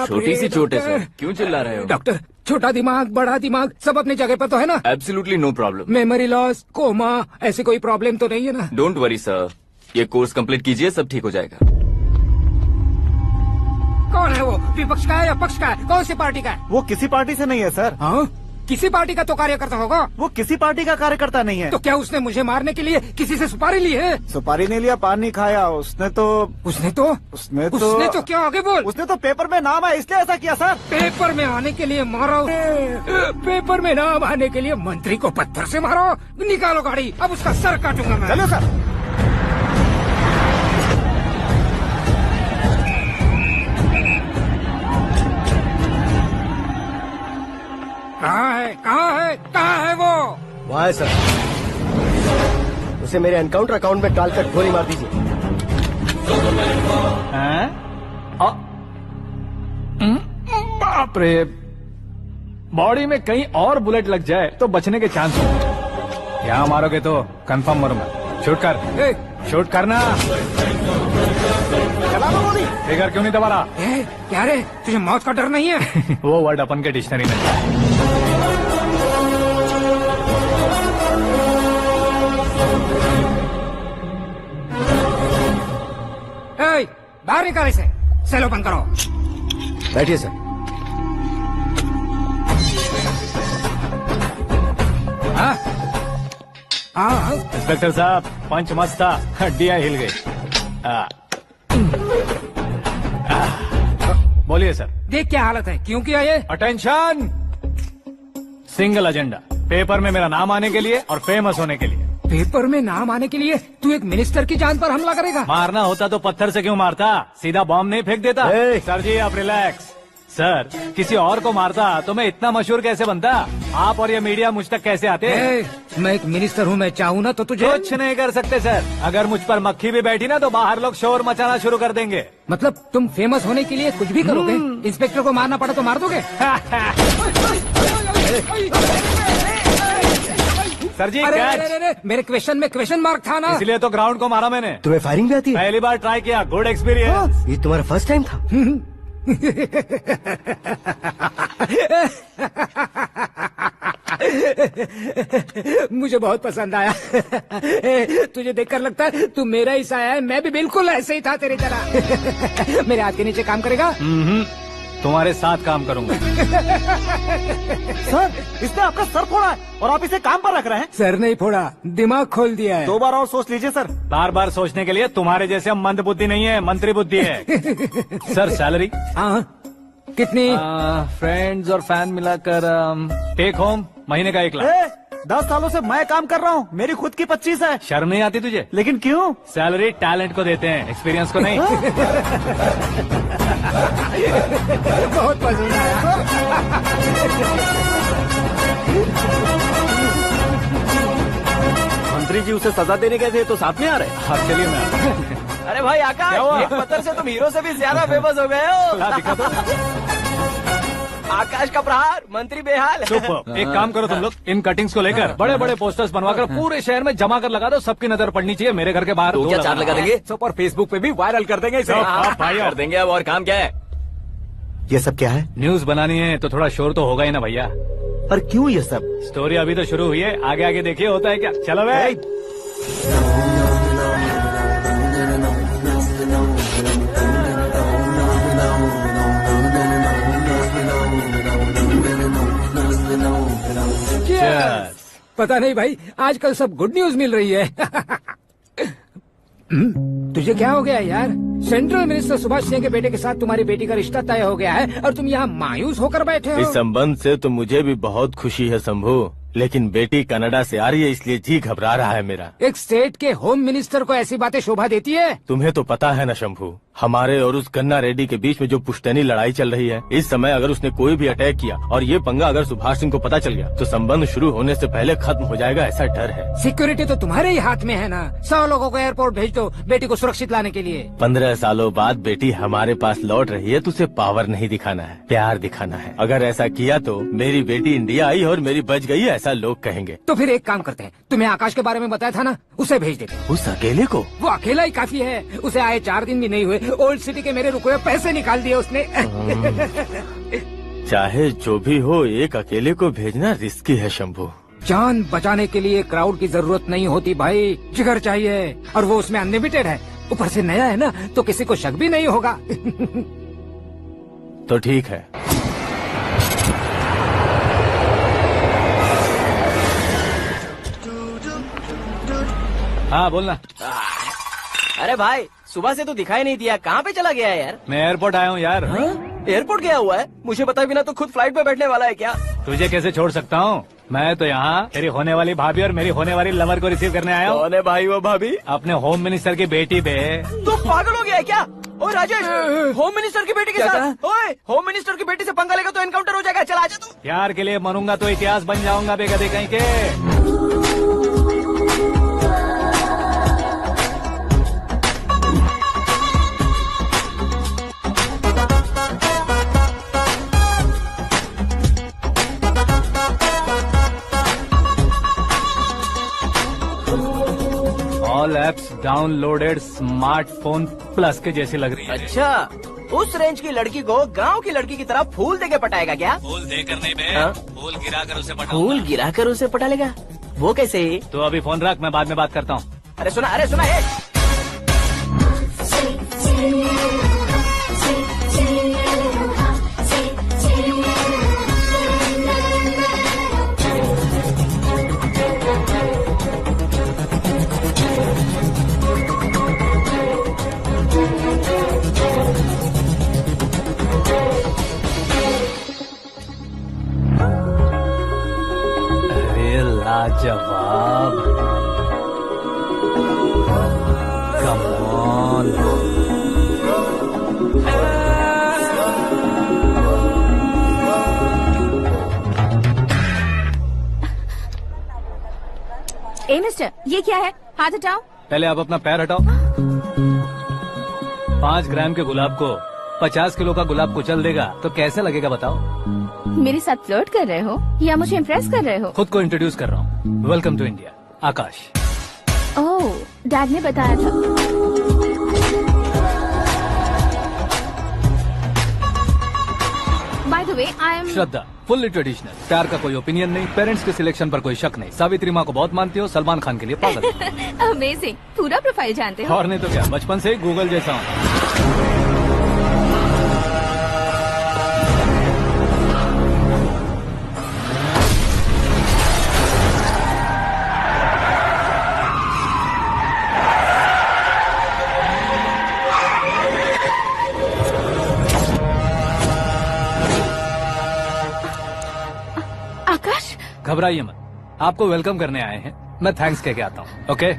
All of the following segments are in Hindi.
छोटी सी चोट है सर, क्यों चिल्ला रहे हो? डॉक्टर, छोटा दिमाग बड़ा दिमाग सब अपनी जगह पर तो है ना? Absolutely no problem. Memory loss, coma, ऐसी कोई प्रॉब्लम तो नहीं है ना? डोंट वरी सर, ये कोर्स कंप्लीट कीजिए, सब ठीक हो जाएगा। कौन है वो? विपक्ष का है या पक्ष का है? कौन सी पार्टी का है? वो किसी पार्टी से नहीं है सर। हाँ? किसी पार्टी का तो कार्यकर्ता होगा। वो किसी पार्टी का कार्यकर्ता नहीं है। तो क्या उसने मुझे मारने के लिए किसी से सुपारी ली है? सुपारी नहीं लिया, पान नहीं खाया। उसने तो क्या आगे बोल? उसने तो पेपर में नाम है इसलिए ऐसा किया सर। पेपर में आने के लिए मारो? पेपर में नाम आने के लिए मंत्री को पत्थर से मारो? निकालो गाड़ी, अब उसका सर काटूंगा मैं। चलो सर। कहाँ है वो? वहाँ है सर। उसे मेरे एनकाउंटर अकाउंट में डालकर गोली मार दीजिए। बाप रे, बॉडी में कहीं और बुलेट लग जाए तो बचने के चांस हो। यहाँ मारोगे तो कंफर्म मरूंगा। शूट कर, शूट करना। चला दो गोली। फिगर क्यों नहीं दबा रहा? क्या रे, तुझे मौत का डर नहीं है? वो वर्ड अपन के डिक्शनरी में है। बाहर निकाल इसे, सेल ओपन करो। बैठिए सर। इंस्पेक्टर साहब, पंच मस्त था, हड्डियां हिल गई। बोलिए सर। देख क्या हालत है, क्यों किया ये? अटेंशन, सिंगल एजेंडा, पेपर में मेरा नाम आने के लिए और फेमस होने के लिए। पेपर में नाम आने के लिए तू एक मिनिस्टर की जान पर हमला करेगा? मारना होता तो पत्थर से क्यों मारता, सीधा बॉम्ब नहीं फेंक देता। सर जी आप रिलैक्स। सर, किसी और को मारता तो मैं इतना मशहूर कैसे बनता? आप और ये मीडिया मुझ तक कैसे आते? मैं एक मिनिस्टर हूँ, मैं चाहूँ ना तो तुझे कुछ नहीं कर सकते सर। अगर मुझ पर मक्खी भी बैठी ना तो बाहर लोग शोर मचाना शुरू कर देंगे। मतलब तुम फेमस होने के लिए कुछ भी करोगे? इंस्पेक्टर को मारना पड़ा तो मार दोगे? सर जी अरे, मेरे क्वेश्चन में क्वेश्चन मार्क था ना, इसलिए तो ग्राउंड को मारा मैंने। तुम्हें फायरिंग भी आती है? पहली बार ट्राई किया, गुड एक्सपीरियंस। ये तुम्हारा फर्स्ट टाइम था? मुझे बहुत पसंद आया। तुझे देखकर लगता है तू मेरा ही साया है। मैं भी बिल्कुल ऐसे ही था तेरी तरह। मेरे हाथ के नीचे काम करेगा? तुम्हारे साथ काम करूंगा। सर, इसने आपका सर फोड़ा है और आप इसे काम पर रख रहे हैं। सर नहीं फोड़ा, दिमाग खोल दिया है। 2 बार और सोच लीजिए सर। बार बार सोचने के लिए तुम्हारे जैसे मंद बुद्धि नहीं है, मंत्री बुद्धि है। Sir salary? हाँ, कितनी? फ्रेंड्स और फैन मिलाकर टेक होम महीने का 1 लाख। 10 सालों से मैं काम कर रहा हूँ, मेरी खुद की 25 है। शर्म नहीं आती तुझे? लेकिन क्यों? सैलरी टैलेंट को देते हैं, एक्सपीरियंस को नहीं। बहुत पसंद आया। मंत्री जी उसे सजा देने गए थे तो साथ में आ रहे? हाँ चलिए मैं। अरे भाई आकाश, एक पत्थर से तुम हीरो से भी ज्यादा फेमस हो गए हो। दिखा तो। आकाश का प्रहार, मंत्री बेहाल। सुपर। एक काम करो तुम लोग, इन कटिंग्स को लेकर बड़े बड़े पोस्टर्स बनवाकर पूरे शहर में जमा कर लगा दो। सबकी नजर पड़नी चाहिए मेरे घर के बाहर। तो क्या 4 लगा देंगे? और फेसबुक पे भी वायरल कर देंगे इसे। कर देंगे। अब और काम क्या है? ये सब क्या है? न्यूज बनानी है तो थोड़ा शोर तो होगा ही ना भैया। पर क्यों ये सब? स्टोरी अभी तो शुरू हुई है, आगे आगे देखिए होता है क्या। चलो भाई। पता नहीं भाई, आजकल सब गुड न्यूज मिल रही है। तुझे क्या हो गया यार? सेंट्रल मिनिस्टर सुभाष सिंह के बेटे के साथ तुम्हारी बेटी का रिश्ता तय हो गया है और तुम यहाँ मायूस होकर बैठे हो। इस संबंध से तो मुझे भी बहुत खुशी है शंभू, लेकिन बेटी कनाडा से आ रही है इसलिए जी घबरा रहा है मेरा। एक स्टेट के होम मिनिस्टर को ऐसी बातें शोभा देती है? तुम्हें तो पता है ना शंभू, हमारे और उस कन्ना रेड्डी के बीच में जो पुश्तैनी लड़ाई चल रही है। इस समय अगर उसने कोई भी अटैक किया और ये पंगा अगर सुभाष सिंह को पता चल गया तो संबंध शुरू होने से पहले खत्म हो जाएगा, ऐसा डर है। सिक्योरिटी तो तुम्हारे ही हाथ में है ना। 100 लोगों को एयरपोर्ट भेज दो बेटी को सुरक्षित लाने के लिए। 15 सालों बाद बेटी हमारे पास लौट रही है तो उसे पावर नहीं दिखाना है, प्यार दिखाना है। अगर ऐसा किया तो मेरी बेटी इंडिया आई और मेरी बच गई, ऐसा लोग कहेंगे। तो फिर एक काम करते हैं, तुम्हें आकाश के बारे में बताया था ना, उसे भेज देते हैं। उस अकेले को? वो अकेला ही काफी है। उसे आए 4 दिन भी नहीं हुए ओल्ड सिटी के मेरे रुके हुए पैसे निकाल दिए उसने। चाहे जो भी हो, एक अकेले को भेजना रिस्की है शंभू। जान बचाने के लिए क्राउड की जरूरत नहीं होती भाई, जिगर चाहिए, और वो उसमें अनलिमिटेड है। ऊपर से नया है ना, तो किसी को शक भी नहीं होगा। तो ठीक है। हाँ बोलना। अरे भाई, सुबह से तो दिखाई नहीं दिया, कहाँ पे चला गया है यार? मैं एयरपोर्ट आया हूँ यार। एयरपोर्ट गया हुआ है? मुझे बताए बिना तो खुद फ्लाइट पे बैठने वाला है क्या? तुझे कैसे छोड़ सकता हूँ? मैं तो यहाँ तेरी होने वाली भाभी और मेरी होने वाली लवर को रिसीव करने आया हूँ। कौन है भाई वो भाभी? अपने होम मिनिस्टर की बेटी पे। तो पागल हो गया है क्या? ओए राजेश, होम मिनिस्टर की बेटी के साथ? ओए, होम मिनिस्टर की बेटी से पंगा लेगा तो एनकाउंटर हो जाएगा। चल आजा तू। प्यार के लिए मरूंगा तो इतिहास बन जाऊंगा बेगदे कहीं के। All apps downloaded smartphone plus के जैसी लग रही है। अच्छा, उस रेंज की लड़की को गांव की लड़की की तरह फूल देके पटाएगा क्या? फूल देकर नहीं बे, हाँ? फूल गिरा कर उसे पटा। फूल गिरा कर उसे पटा लेगा? वो कैसे? तो अभी फोन रख, मैं बाद में बात करता हूँ। अरे सुना ए। अरे लाजवाब, कम ऑन। ए मिस्टर, ये क्या है? हाथ हटाओ। पहले आप अपना पैर हटाओ। 5 ग्राम के गुलाब को 50 किलो का गुलाब कुचल देगा तो कैसे लगेगा बताओ? मेरे साथ फ्लर्ट कर रहे हो या मुझे इम्प्रेस कर रहे हो? खुद को इंट्रोड्यूस कर रहा हूँ। Welcome to India, Akash. Oh, dad ने बताया था। By the way, I am Shraddha, fully traditional. प्यार का कोई ओपिनियन नहीं, पेरेंट्स के सिलेक्शन पर कोई शक नहीं। सावित्री माँ को बहुत मानती हो, सलमान खान के लिए पागल। अमेजिंग, पूरा प्रोफाइल जानते हो। और नहीं तो क्या, बचपन से ही गूगल जैसा हूँ। आकाश, घबराइए मत, आपको वेलकम करने आए हैं। मैं थैंक्स कह के आता हूँ। ओके?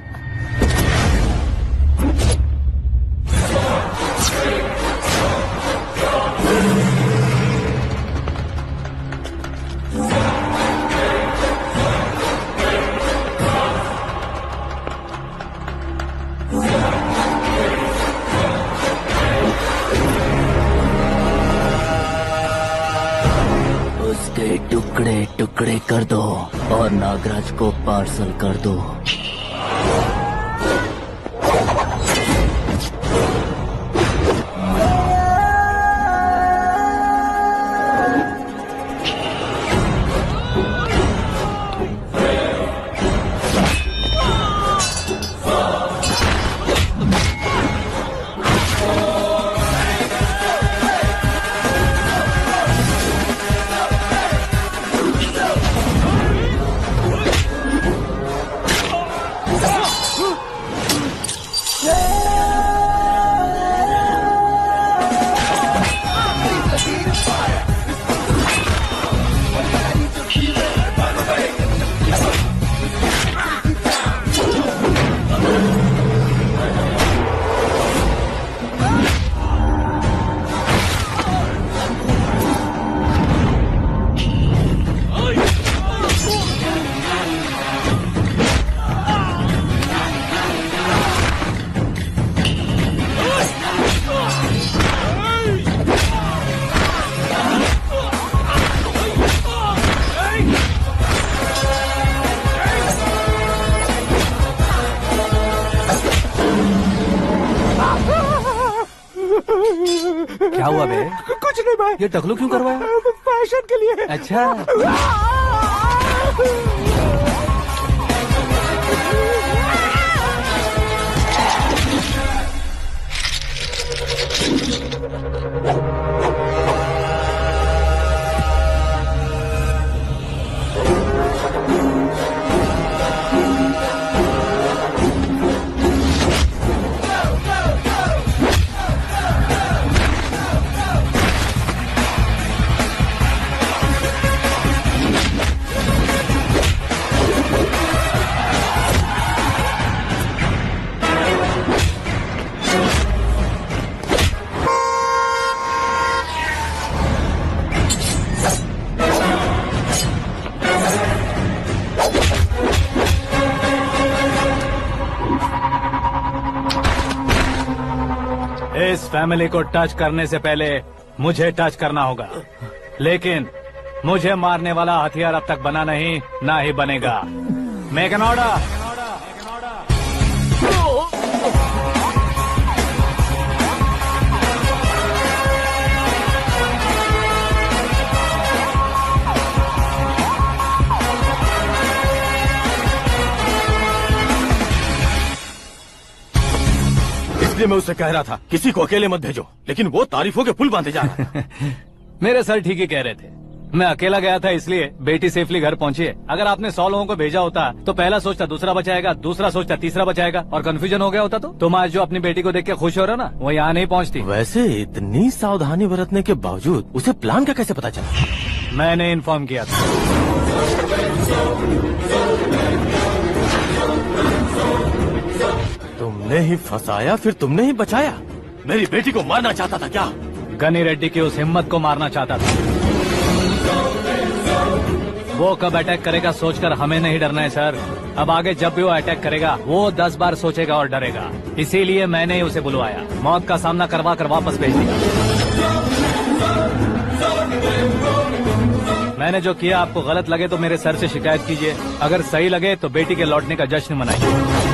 उसके टुकड़े टुकड़े कर दो और नागराज को पार्सल कर दो। क्या हुआ बे? कुछ नहीं भाई, ये टकलू क्यों करवाया? फैशन के लिए। अच्छा, इस फैमिली को टच करने से पहले मुझे टच करना होगा, लेकिन मुझे मारने वाला हथियार अब तक बना नहीं, ना ही बनेगा। Make an order. इसलिए मैं उससे कह रहा था किसी को अकेले मत भेजो, लेकिन वो तारीफों के पुल बांधे जा रहा है। मेरे सर ठीक ही कह रहे थे। मैं अकेला गया था इसलिए बेटी सेफली घर पहुंची है। अगर आपने 100 लोगों को भेजा होता तो पहला सोचता दूसरा बचाएगा, दूसरा सोचता तीसरा बचाएगा, और कंफ्यूजन हो गया होता तो तुम आज जो अपनी बेटी को देख के खुश हो रहे हो ना, वो यहाँ नहीं पहुँचती। वैसे इतनी सावधानी बरतने के बावजूद उसे प्लान का कैसे पता चला? मैंने इन्फॉर्म किया था। तुमने ही फंसाया, फिर तुमने ही बचाया। मेरी बेटी को मारना चाहता था क्या? गनी रेड्डी की उस हिम्मत को मारना चाहता था। वो कब अटैक करेगा सोचकर हमें नहीं डरना है सर। अब आगे जब भी वो अटैक करेगा वो 10 बार सोचेगा और डरेगा। इसीलिए मैंने ही उसे बुलवाया, मौत का सामना करवा कर वापस भेज दिया। मैंने जो किया आपको गलत लगे तो मेरे सर से शिकायत कीजिए, अगर सही लगे तो बेटी के लौटने का जश्न मनाइए।